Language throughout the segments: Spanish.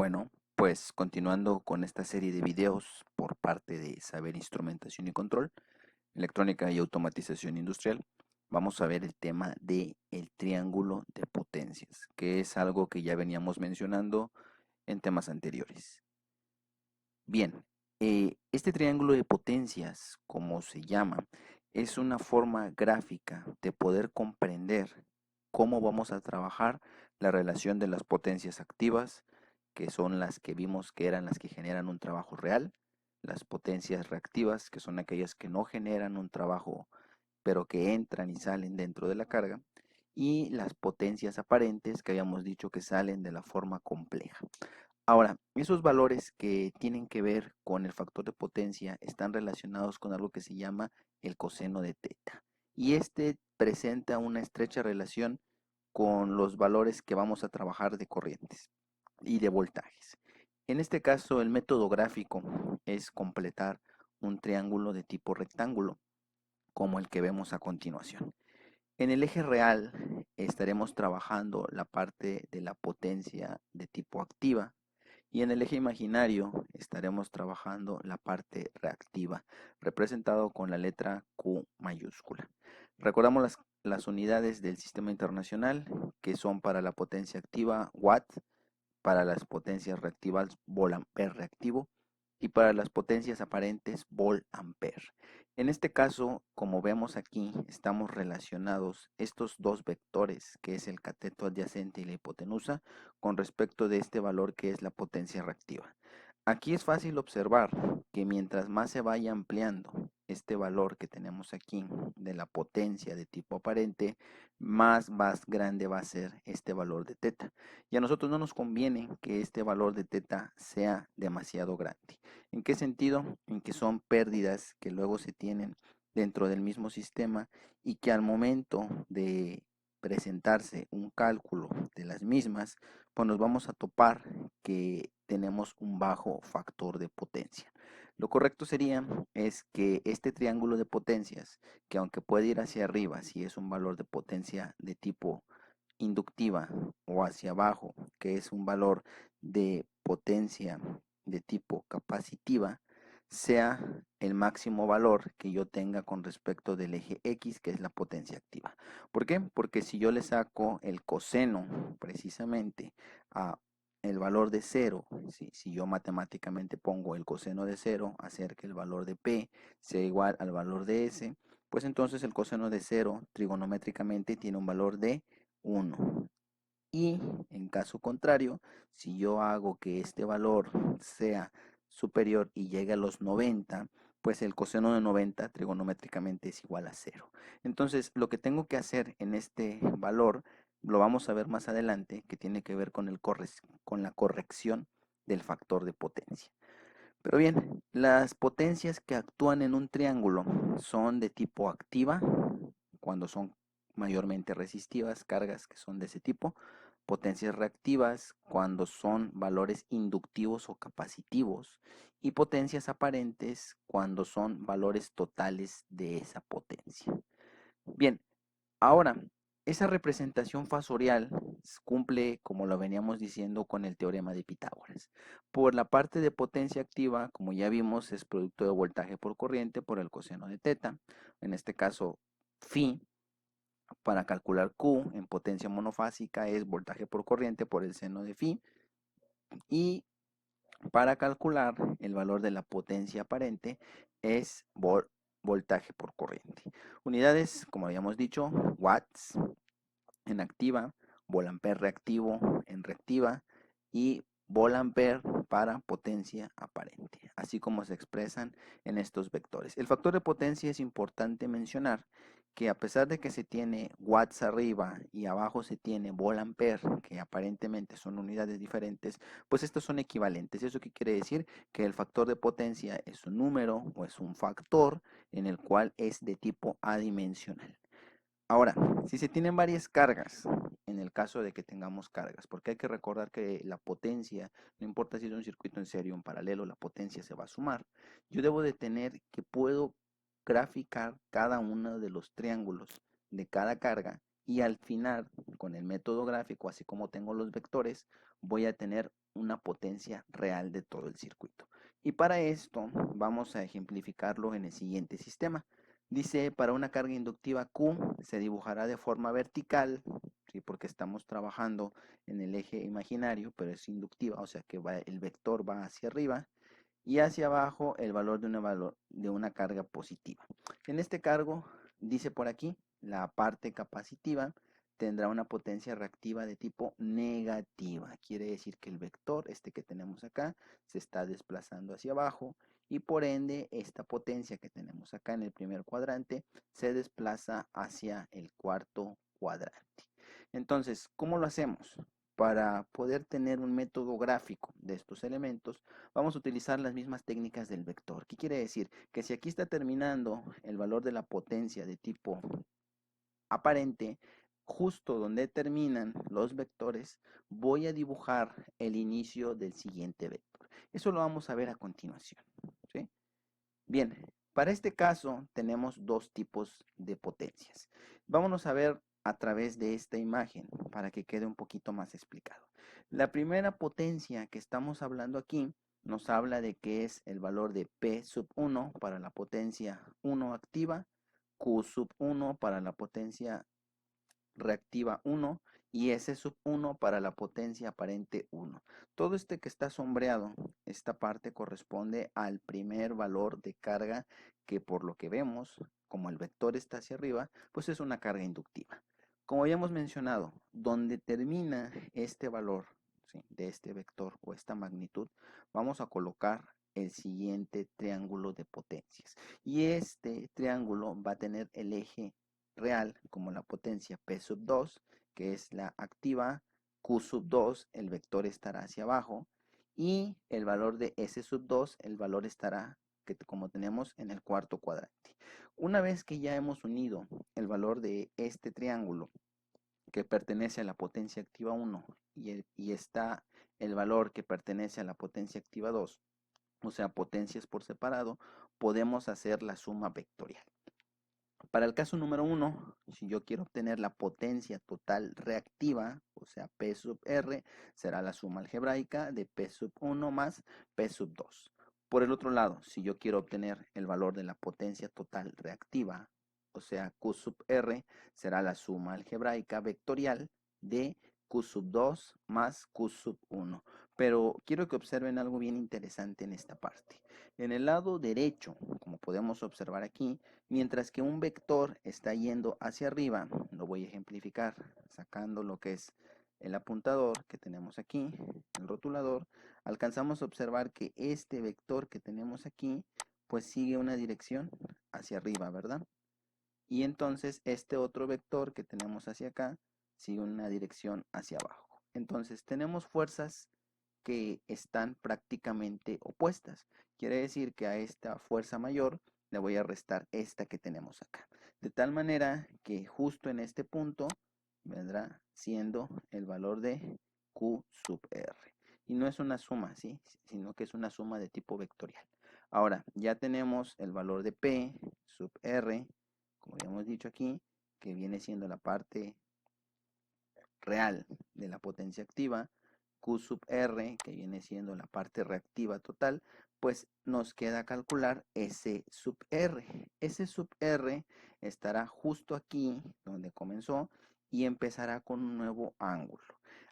Bueno, pues continuando con esta serie de videos por parte de Saber Instrumentación y Control, Electrónica y Automatización Industrial, vamos a ver el tema de el triángulo de potencias, que es algo que ya veníamos mencionando en temas anteriores. Bien, este triángulo de potencias, como se llama, es una forma gráfica de poder comprender cómo vamos a trabajar la relación de las potencias activas, que son las que vimos que eran las que generan un trabajo real, las potencias reactivas, que son aquellas que no generan un trabajo, pero que entran y salen dentro de la carga, y las potencias aparentes, que habíamos dicho que salen de la forma compleja. Ahora, esos valores que tienen que ver con el factor de potencia están relacionados con algo que se llama el coseno de teta. Y este presenta una estrecha relación con los valores que vamos a trabajar de corrientes y de voltajes. En este caso, el método gráfico es completar un triángulo de tipo rectángulo, como el que vemos a continuación. En el eje real estaremos trabajando la parte de la potencia de tipo activa, y en el eje imaginario estaremos trabajando la parte reactiva, representado con la letra Q mayúscula. Recordamos las unidades del sistema internacional, que son para la potencia activa watt, para las potencias reactivas volt-ampere reactivo y para las potencias aparentes volt-ampere. En este caso, como vemos aquí, estamos relacionados estos dos vectores, que es el cateto adyacente y la hipotenusa, con respecto de este valor que es la potencia reactiva. Aquí es fácil observar que mientras más se vaya ampliando este valor que tenemos aquí de la potencia de tipo aparente, más grande va a ser este valor de teta. Y a nosotros no nos conviene que este valor de teta sea demasiado grande. ¿En qué sentido? En que son pérdidas que luego se tienen dentro del mismo sistema y que al momento de presentarse un cálculo de las mismas, pues nos vamos a topar que tenemos un bajo factor de potencia. Lo correcto sería es que este triángulo de potencias, que aunque puede ir hacia arriba si es un valor de potencia de tipo inductiva, o hacia abajo, que es un valor de potencia de tipo capacitiva, sea el máximo valor que yo tenga con respecto del eje X, que es la potencia activa. ¿Por qué? Porque si yo le saco el coseno precisamente a el valor de 0, si yo matemáticamente pongo el coseno de 0, hacer que el valor de P sea igual al valor de S, pues entonces el coseno de 0 trigonométricamente tiene un valor de 1. Y en caso contrario, si yo hago que este valor sea superior y llegue a los 90, pues el coseno de 90 trigonométricamente es igual a 0. Entonces, lo que tengo que hacer en este valor, lo vamos a ver más adelante, que tiene que ver con, con la corrección del factor de potencia. Pero bien, las potencias que actúan en un triángulo son de tipo activa, cuando son mayormente resistivas, cargas que son de ese tipo; potencias reactivas, cuando son valores inductivos o capacitivos; y potencias aparentes, cuando son valores totales de esa potencia. Bien, ahora, esa representación fasorial cumple, como lo veníamos diciendo, con el teorema de Pitágoras. Por la parte de potencia activa, como ya vimos, es producto de voltaje por corriente por el coseno de teta. En este caso, phi, para calcular Q en potencia monofásica, es voltaje por corriente por el seno de phi. Y para calcular el valor de la potencia aparente es voltaje por corriente. Unidades, como habíamos dicho, watts en activa, volampere reactivo en reactiva y volampere para potencia aparente, así como se expresan en estos vectores. El factor de potencia es importante mencionar que a pesar de que se tiene watts arriba y abajo se tiene volampere, que aparentemente son unidades diferentes, pues estos son equivalentes. ¿Eso qué quiere decir? Que el factor de potencia es un número o es un factor en el cual es de tipo adimensional. Ahora, si se tienen varias cargas, en el caso de que tengamos cargas, porque hay que recordar que la potencia, no importa si es un circuito en serie o en paralelo, la potencia se va a sumar. Yo debo de tener que puedo graficar cada uno de los triángulos de cada carga, y al final, con el método gráfico, así como tengo los vectores, voy a tener una potencia real de todo el circuito. Y para esto vamos a ejemplificarlo en el siguiente sistema. Dice, para una carga inductiva Q se dibujará de forma vertical, ¿sí? Porque estamos trabajando en el eje imaginario, pero es inductiva, o sea que el vector va hacia arriba y hacia abajo el valor de una carga positiva. En este cargo, dice por aquí, la parte capacitiva tendrá una potencia reactiva de tipo negativa. Quiere decir que el vector, este que tenemos acá, se está desplazando hacia abajo y por ende esta potencia que tenemos acá en el primer cuadrante se desplaza hacia el cuarto cuadrante. Entonces, ¿cómo lo hacemos? Para poder tener un método gráfico de estos elementos, vamos a utilizar las mismas técnicas del vector. ¿Qué quiere decir? Que si aquí está terminando el valor de la potencia de tipo aparente, justo donde terminan los vectores, voy a dibujar el inicio del siguiente vector. Eso lo vamos a ver a continuación, ¿sí? Bien, para este caso tenemos dos tipos de potencias. Vámonos a ver a través de esta imagen para que quede un poquito más explicado. La primera potencia que estamos hablando aquí nos habla de que es el valor de P sub 1 para la potencia 1 activa, Q sub 1 para la potencia reactiva 1 y S sub 1 para la potencia aparente 1. Todo este que está sombreado, esta parte corresponde al primer valor de carga que por lo que vemos, como el vector está hacia arriba, pues es una carga inductiva. Como ya hemos mencionado, donde termina este valor, ¿sí?, de este vector o esta magnitud, vamos a colocar el siguiente triángulo de potencias. Y este triángulo va a tener el eje real como la potencia P sub 2, que es la activa, Q sub 2, el vector estará hacia abajo, y el valor de S sub 2, el valor estará, que como tenemos, en el cuarto cuadrante. Una vez que ya hemos unido el valor de este triángulo, que pertenece a la potencia activa 1, y está el valor que pertenece a la potencia activa 2, o sea, potencias por separado, podemos hacer la suma vectorial. Para el caso número 1, si yo quiero obtener la potencia total reactiva, o sea, P sub R, será la suma algebraica de P sub 1 más P sub 2. Por el otro lado, si yo quiero obtener el valor de la potencia total reactiva, o sea, Q sub R, será la suma algebraica vectorial de Q sub 2 más Q sub 1. Pero quiero que observen algo bien interesante en esta parte. En el lado derecho, como podemos observar aquí, mientras que un vector está yendo hacia arriba, lo voy a ejemplificar sacando lo que es el apuntador que tenemos aquí, el rotulador, alcanzamos a observar que este vector que tenemos aquí, pues sigue una dirección hacia arriba, ¿verdad? Y entonces este otro vector que tenemos hacia acá, sigue una dirección hacia abajo. Entonces tenemos fuerzas que están prácticamente opuestas. Quiere decir que a esta fuerza mayor le voy a restar esta que tenemos acá. De tal manera que justo en este punto vendrá siendo el valor de Q sub R. Y no es una suma, ¿sí?, sino que es una suma de tipo vectorial. Ahora, ya tenemos el valor de P sub R, como ya hemos dicho aquí, que viene siendo la parte real de la potencia activa, Q sub R, que viene siendo la parte reactiva total, pues nos queda calcular S sub R. S sub R estará justo aquí donde comenzó y empezará con un nuevo ángulo.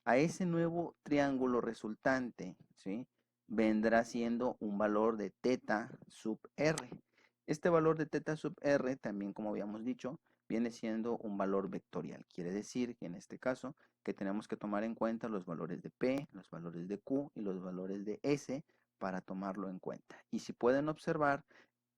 A ese nuevo triángulo resultante, ¿sí?, vendrá siendo un valor de teta sub R. Este valor de teta sub R, también como habíamos dicho, viene siendo un valor vectorial. Quiere decir que en este caso que tenemos que tomar en cuenta los valores de P, los valores de Q y los valores de S para tomarlo en cuenta. Y si pueden observar,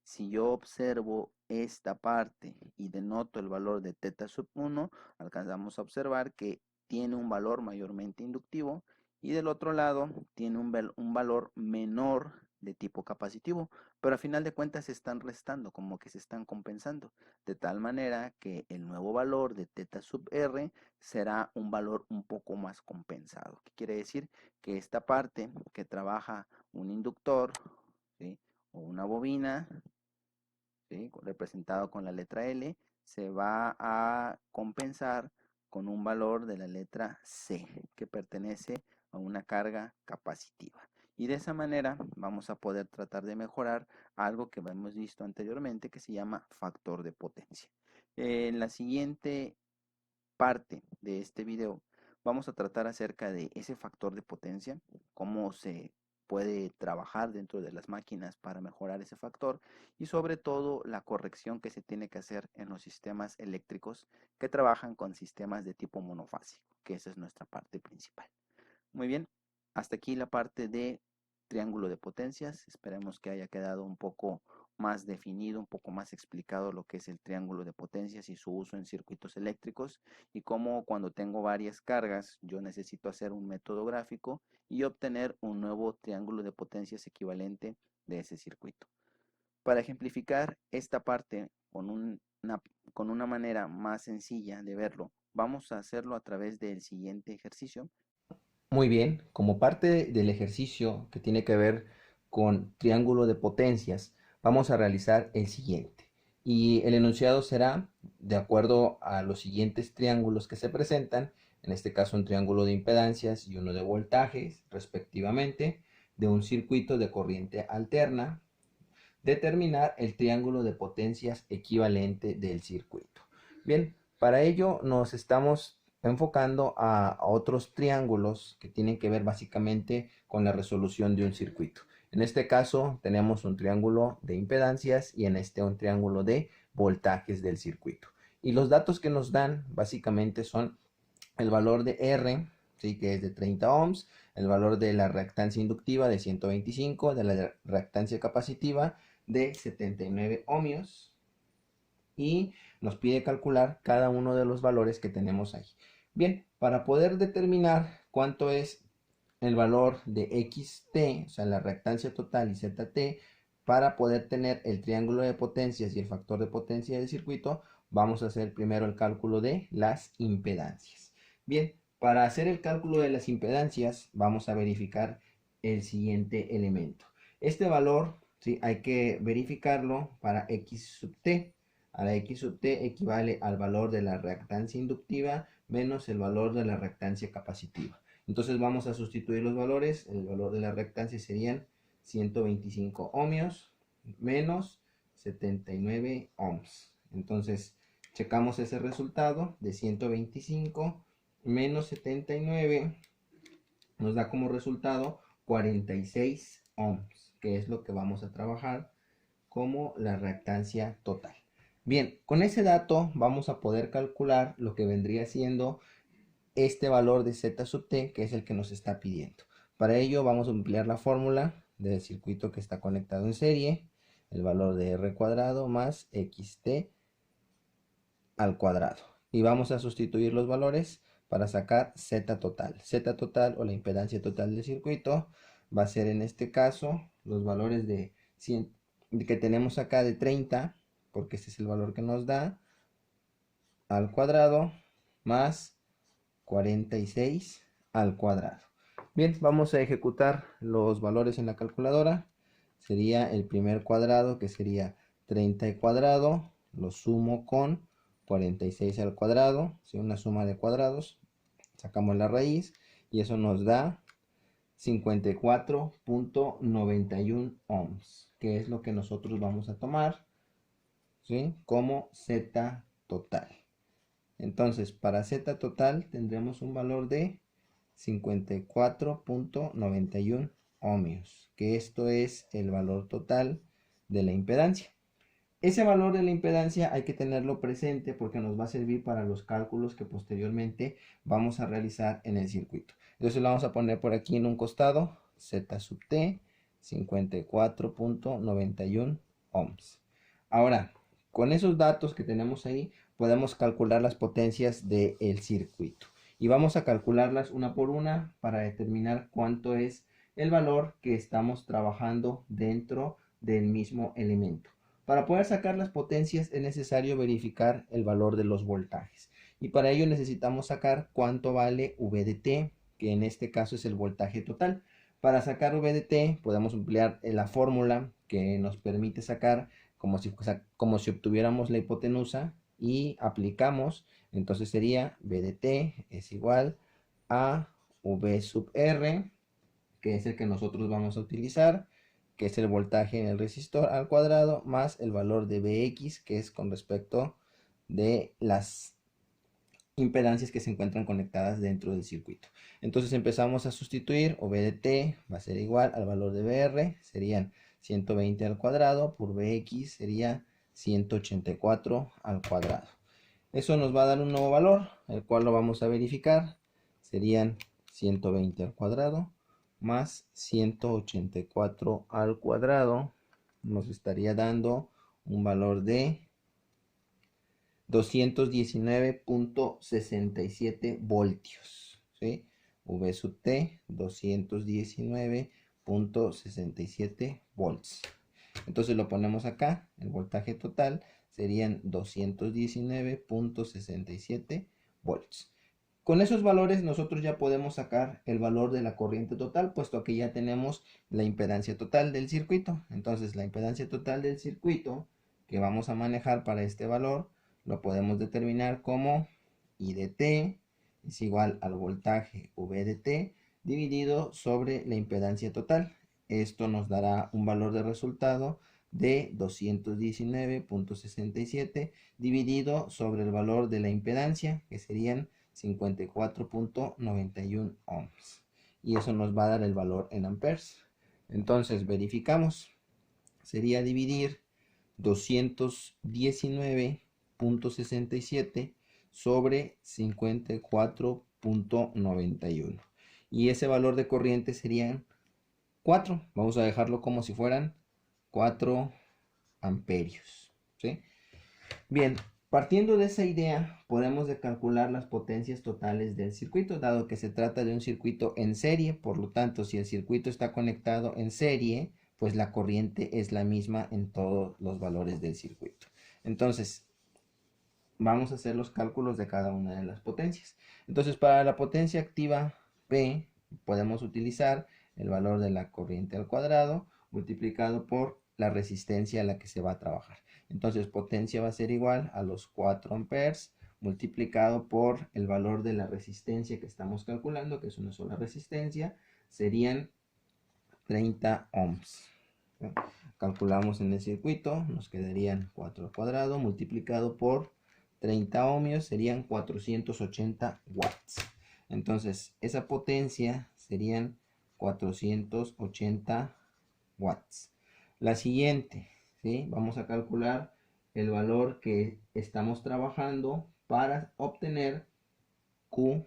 si yo observo esta parte y denoto el valor de teta sub 1, alcanzamos a observar que tiene un valor mayormente inductivo y del otro lado tiene un valor menor de tipo capacitivo, pero a final de cuentas se están restando, como que se están compensando, de tal manera que el nuevo valor de teta sub R será un valor un poco más compensado. ¿Qué quiere decir? Que esta parte que trabaja un inductor, ¿sí?, o una bobina, ¿sí?, representado con la letra L, se va a compensar con un valor de la letra C, que pertenece a una carga capacitiva. Y de esa manera vamos a poder tratar de mejorar algo que hemos visto anteriormente que se llama factor de potencia. En la siguiente parte de este video vamos a tratar acerca de ese factor de potencia, cómo se puede trabajar dentro de las máquinas para mejorar ese factor y sobre todo la corrección que se tiene que hacer en los sistemas eléctricos que trabajan con sistemas de tipo monofásico, que esa es nuestra parte principal. Muy bien, hasta aquí la parte de triángulo de potencias. Esperemos que haya quedado un poco más definido, un poco más explicado lo que es el triángulo de potencias y su uso en circuitos eléctricos y cómo cuando tengo varias cargas yo necesito hacer un método gráfico y obtener un nuevo triángulo de potencias equivalente de ese circuito. Para ejemplificar esta parte con una manera más sencilla de verlo, vamos a hacerlo a través del siguiente ejercicio. Muy bien, como parte del ejercicio que tiene que ver con triángulo de potencias, vamos a realizar el siguiente. Y el enunciado será de acuerdo a los siguientes triángulos que se presentan, en este caso un triángulo de impedancias y uno de voltajes, respectivamente, de un circuito de corriente alterna, determinar el triángulo de potencias equivalente del circuito. Bien, para ello nos estamos enfocando a otros triángulos que tienen que ver básicamente con la resolución de un circuito. En este caso tenemos un triángulo de impedancias y en este un triángulo de voltajes del circuito. Y los datos que nos dan básicamente son el valor de R, ¿sí? Que es de 30 ohms, el valor de la reactancia inductiva de 125, de la reactancia capacitiva de 79 ohmios y nos pide calcular cada uno de los valores que tenemos ahí. Bien, para poder determinar cuánto es el valor de XT, o sea, la reactancia total y ZT, para poder tener el triángulo de potencias y el factor de potencia del circuito, vamos a hacer primero el cálculo de las impedancias. Bien, para hacer el cálculo de las impedancias, vamos a verificar el siguiente elemento. Este valor, ¿sí? Hay que verificarlo para X sub T. A la X sub T equivale al valor de la reactancia inductiva menos el valor de la reactancia capacitiva. Entonces vamos a sustituir los valores. El valor de la reactancia serían 125 ohmios menos 79 ohms. Entonces checamos ese resultado de 125 menos 79 nos da como resultado 46 ohms, que es lo que vamos a trabajar como la reactancia total. Bien, con ese dato vamos a poder calcular lo que vendría siendo este valor de Z sub T, que es el que nos está pidiendo. Para ello vamos a emplear la fórmula del circuito que está conectado en serie, el valor de R cuadrado más XT al cuadrado. Y vamos a sustituir los valores para sacar Z total. Z total o la impedancia total del circuito va a ser en este caso los valores de 100, que tenemos acá de 30, porque este es el valor que nos da, al cuadrado más 46 al cuadrado. Bien, vamos a ejecutar los valores en la calculadora. Sería el primer cuadrado, que sería 30 al cuadrado, lo sumo con 46 al cuadrado, ¿sí? Una suma de cuadrados, sacamos la raíz y eso nos da 54.91 ohms, que es lo que nosotros vamos a tomar, ¿sí? Como Z total. Entonces, para Z total tendremos un valor de 54.91 ohmios, que esto es el valor total de la impedancia. Ese valor de la impedancia hay que tenerlo presente porque nos va a servir para los cálculos que posteriormente vamos a realizar en el circuito. Entonces lo vamos a poner por aquí en un costado, Z sub T, 54.91 ohms. Ahora, con esos datos que tenemos ahí, podemos calcular las potencias del circuito. Y vamos a calcularlas una por una para determinar cuánto es el valor que estamos trabajando dentro del mismo elemento. Para poder sacar las potencias es necesario verificar el valor de los voltajes. Y para ello necesitamos sacar cuánto vale V de T, que en este caso es el voltaje total. Para sacar V de T podemos emplear la fórmula que nos permite sacar como si obtuviéramos la hipotenusa y aplicamos. Entonces sería V de T es igual a V sub R, que es el que nosotros vamos a utilizar, que es el voltaje en el resistor al cuadrado, más el valor de Vx, que es con respecto de las impedancias que se encuentran conectadas dentro del circuito. Entonces empezamos a sustituir, o V de t va a ser igual al valor de Vr, serían 120 al cuadrado, por Vx sería 184 al cuadrado. Eso nos va a dar un nuevo valor, el cual lo vamos a verificar. Serían 120 al cuadrado más 184 al cuadrado. Nos estaría dando un valor de 219.67 voltios. ¿Sí? V sub t, 219.67 volts. Entonces lo ponemos acá, el voltaje total serían 219.67 volts. Con esos valores nosotros ya podemos sacar el valor de la corriente total, puesto que ya tenemos la impedancia total del circuito. Entonces la impedancia total del circuito que vamos a manejar para este valor lo podemos determinar como I de t es igual al voltaje V de t dividido sobre la impedancia total. Esto nos dará un valor de resultado de 219.67 dividido sobre el valor de la impedancia, que serían 54.91 ohms. Y eso nos va a dar el valor en amperes. Entonces verificamos. Sería dividir 219.67 sobre 54.91. Y ese valor de corriente serían 4. Vamos a dejarlo como si fueran 4 amperios. ¿Sí? Bien, partiendo de esa idea, podemos calcular las potencias totales del circuito, dado que se trata de un circuito en serie. Por lo tanto, si el circuito está conectado en serie, pues la corriente es la misma en todos los valores del circuito. Entonces, vamos a hacer los cálculos de cada una de las potencias. Entonces, para la potencia activa P, podemos utilizar el valor de la corriente al cuadrado multiplicado por la resistencia a la que se va a trabajar. Entonces, potencia va a ser igual a los 4 amperes multiplicado por el valor de la resistencia que estamos calculando, que es una sola resistencia, serían 30 ohms. Calculamos en el circuito, nos quedarían 4 al cuadrado multiplicado por 30 ohmios, serían 480 watts. Entonces, esa potencia serían 480 watts. La siguiente, ¿sí? Vamos a calcular el valor que estamos trabajando para obtener Q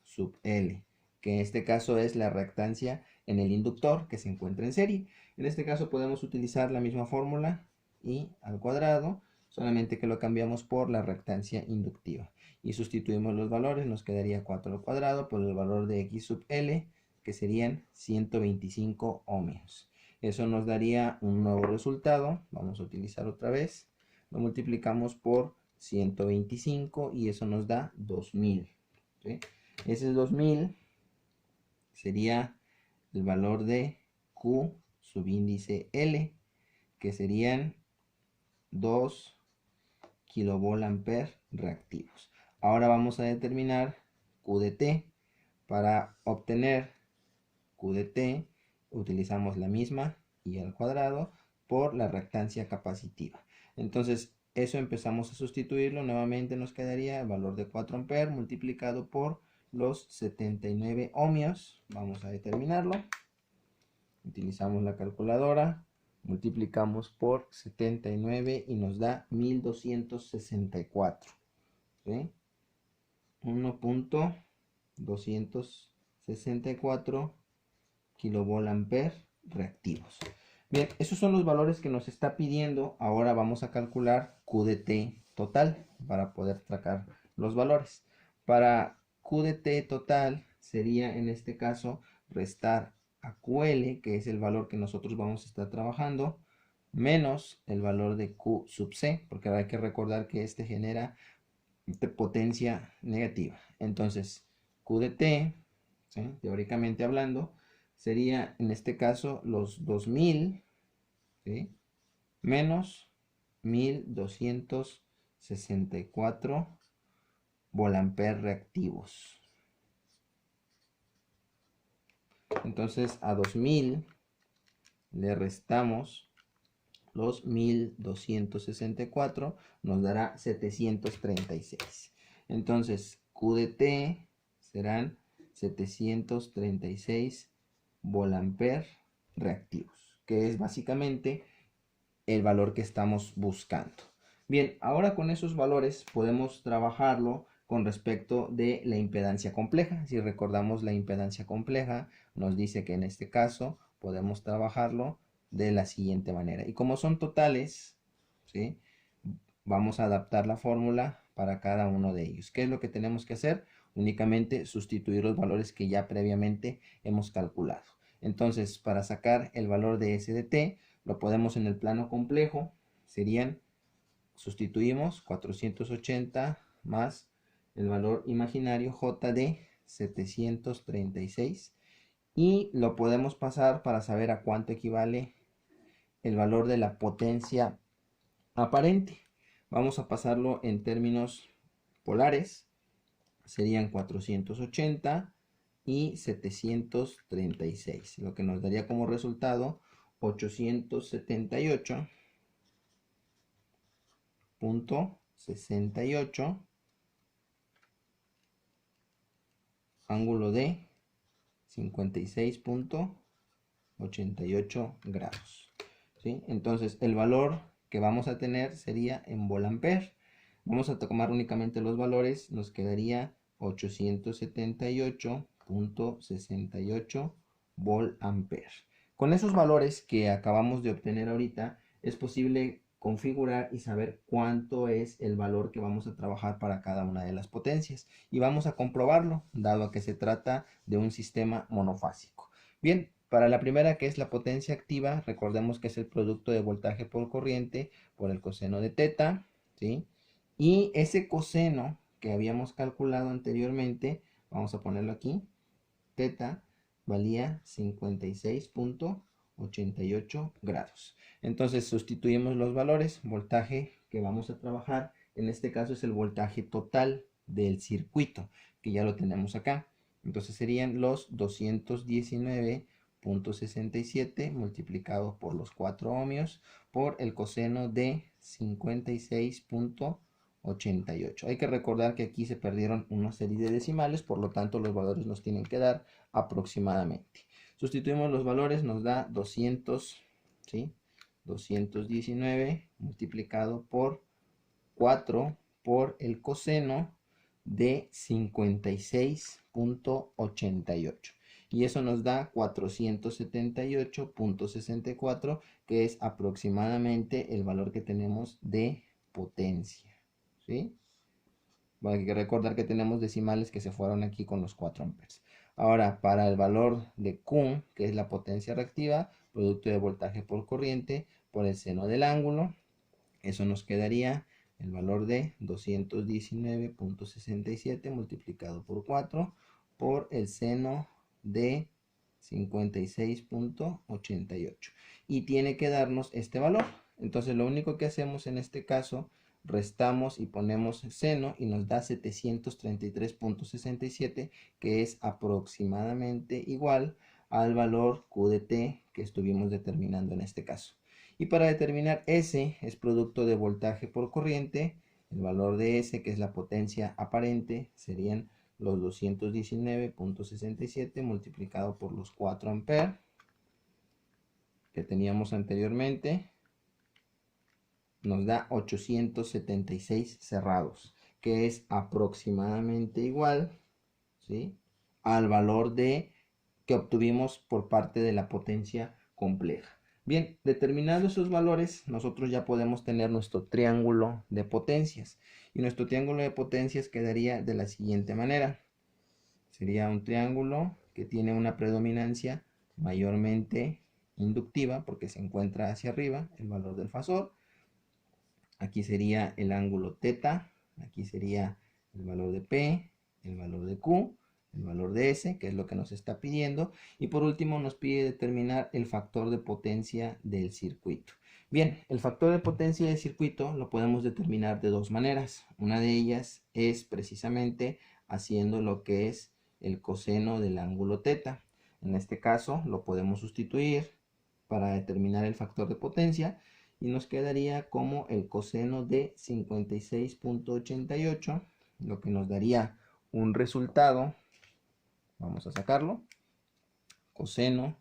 sub L, que en este caso es la reactancia en el inductor que se encuentra en serie. En este caso podemos utilizar la misma fórmula, I al cuadrado, solamente que lo cambiamos por la reactancia inductiva. Y sustituimos los valores, nos quedaría 4 al cuadrado por el valor de X sub L, que serían 125 ohmios. Eso nos daría un nuevo resultado. Vamos a utilizar otra vez. Lo multiplicamos por 125 y eso nos da 2000. ¿Sí? Ese 2000 sería el valor de Q subíndice L, que serían 2 kilovolt-ampere reactivos. Ahora vamos a determinar Q de T. Para obtener Q de T utilizamos la misma I al cuadrado por la reactancia capacitiva. Entonces eso empezamos a sustituirlo, nuevamente nos quedaría el valor de 4 amperes multiplicado por los 79 ohmios. Vamos a determinarlo. Utilizamos la calculadora, multiplicamos por 79 y nos da 1264. ¿Sí? 1.264 kilovolt-ampere reactivos. Bien, esos son los valores que nos está pidiendo. Ahora vamos a calcular Q de T total para poder sacar los valores. Para Q de T total sería en este caso restar a QL, que es el valor que nosotros vamos a estar trabajando, menos el valor de Q sub C, porque hay que recordar que este genera potencia negativa. Entonces, Q de T, ¿sí? Teóricamente hablando, sería en este caso los 2000, ¿sí? Menos 1264 volt-ampere reactivos. Entonces a 2000 le restamos los 1264, nos dará 736. Entonces Q de T serán 736 volamper reactivos, que es básicamente el valor que estamos buscando. Bien, ahora con esos valores podemos trabajarlo con respecto de la impedancia compleja. Si recordamos, la impedancia compleja nos dice que en este caso podemos trabajarlo de la siguiente manera. Y como son totales, ¿sí?, vamos a adaptar la fórmula para cada uno de ellos. ¿Qué es lo que tenemos que hacer? Únicamente sustituir los valores que ya previamente hemos calculado. Entonces, para sacar el valor de S de t, lo podemos en el plano complejo. Sustituimos 480 más el valor imaginario J de 736 y lo podemos pasar para saber a cuánto equivale el valor de la potencia aparente. Vamos a pasarlo en términos polares. Serían 480 y 736, lo que nos daría como resultado 878.68 ángulo de 56.88 grados. ¿Sí? Entonces el valor que vamos a tener sería en volamper. Vamos a tomar únicamente los valores, nos quedaría 878.68 volamper. Con esos valores que acabamos de obtener ahorita, es posible configurar y saber cuánto es el valor que vamos a trabajar para cada una de las potencias. Y vamos a comprobarlo, dado que se trata de un sistema monofásico. Bien, para la primera, que es la potencia activa, recordemos que es el producto de voltaje por corriente por el coseno de teta, ¿sí? Y ese coseno que habíamos calculado anteriormente, vamos a ponerlo aquí, teta valía 56.88 grados. Entonces sustituimos los valores, voltaje que vamos a trabajar, en este caso es el voltaje total del circuito, que ya lo tenemos acá. Entonces serían los 219.67 multiplicado por los 4 ohmios por el coseno de 56.88. Hay que recordar que aquí se perdieron una serie de decimales, por lo tanto los valores nos tienen que dar aproximadamente. Sustituimos los valores, nos da 200, ¿sí? 219 multiplicado por 4 por el coseno de 56.88. Y eso nos da 478.64, que es aproximadamente el valor que tenemos de potencia. ¿Sí? Hay que recordar que tenemos decimales que se fueron aquí con los 4 amperes. Ahora, para el valor de Q, que es la potencia reactiva, producto de voltaje por corriente por el seno del ángulo, eso nos quedaría el valor de 219.67 multiplicado por 4 por el seno de 56.88. Y tiene que darnos este valor. Entonces lo único que hacemos en este caso, restamos y ponemos seno y nos da 733.67, que es aproximadamente igual al valor Q de T que estuvimos determinando en este caso. Y para determinar S, es producto de voltaje por corriente, el valor de S, que es la potencia aparente, serían los 219.67 multiplicado por los 4 amperes que teníamos anteriormente, nos da 876 cerrados, que es aproximadamente igual, ¿sí?, al valor que obtuvimos por parte de la potencia compleja. Bien, determinados esos valores, nosotros ya podemos tener nuestro triángulo de potencias. Y nuestro triángulo de potencias quedaría de la siguiente manera. Sería un triángulo que tiene una predominancia mayormente inductiva, porque se encuentra hacia arriba el valor del fasor. Aquí sería el ángulo teta, aquí sería el valor de P, el valor de Q, el valor de S, que es lo que nos está pidiendo, y por último nos pide determinar el factor de potencia del circuito. Bien, el factor de potencia del circuito lo podemos determinar de dos maneras. Una de ellas es precisamente haciendo lo que es el coseno del ángulo teta. En este caso lo podemos sustituir para determinar el factor de potencia y nos quedaría como el coseno de 56.88, lo que nos daría un resultado. Vamos a sacarlo. Coseno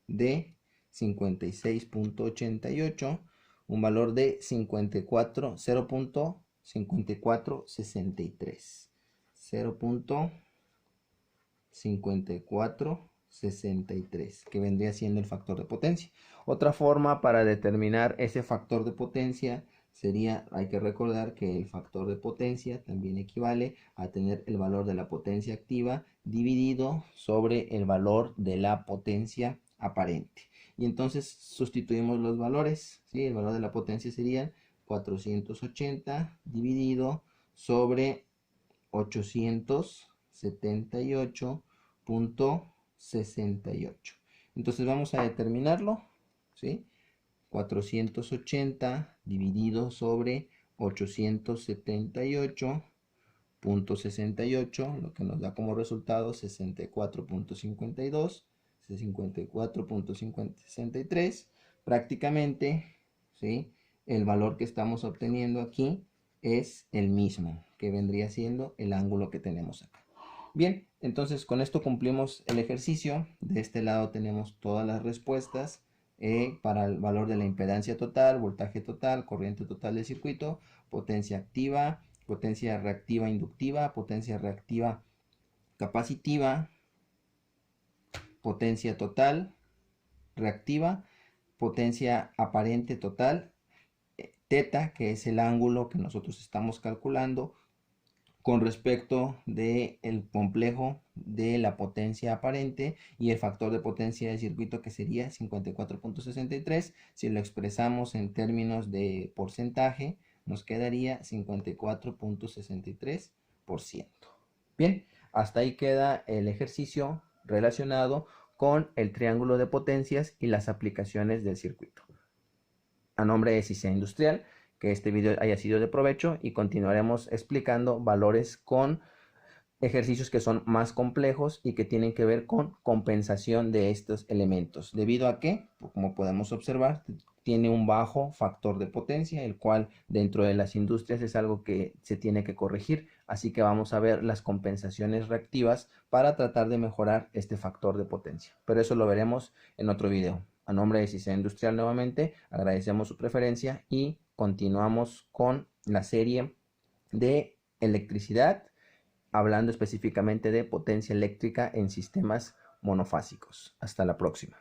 de 56.88, un valor de 0.5463. 0.5463, que vendría siendo el factor de potencia. Otra forma para determinar ese factor de potencia sería, hay que recordar que el factor de potencia también equivale a tener el valor de la potencia activa dividido sobre el valor de la potencia aparente. Y entonces sustituimos los valores, ¿sí? El valor de la potencia sería 480 dividido sobre 878.68. Entonces vamos a determinarlo, ¿sí? 480 dividido sobre 878.68, lo que nos da como resultado 64.52, 54.63. Prácticamente, ¿sí? El valor que estamos obteniendo aquí es el mismo, que vendría siendo el ángulo que tenemos acá. Bien, entonces con esto cumplimos el ejercicio. De este lado tenemos todas las respuestas para el valor de la impedancia total, voltaje total, corriente total del circuito, potencia activa, potencia reactiva inductiva, potencia reactiva capacitiva, potencia total reactiva, potencia aparente total, teta, que es el ángulo que nosotros estamos calculando con respecto del complejo de la potencia aparente, y el factor de potencia del circuito, que sería 54.63. Si lo expresamos en términos de porcentaje, nos quedaría 54.63%. Bien, hasta ahí queda el ejercicio relacionado con el triángulo de potencias y las aplicaciones del circuito. A nombre de CICEA Industrial, que este video haya sido de provecho, y continuaremos explicando valores con ejercicios que son más complejos y que tienen que ver con compensación de estos elementos, debido a que, como podemos observar, tiene un bajo factor de potencia, el cual dentro de las industrias es algo que se tiene que corregir. Así que vamos a ver las compensaciones reactivas para tratar de mejorar este factor de potencia, pero eso lo veremos en otro video. A nombre de CICEA Industrial, nuevamente agradecemos su preferencia y continuamos con la serie de electricidad, hablando específicamente de potencia eléctrica en sistemas monofásicos. Hasta la próxima.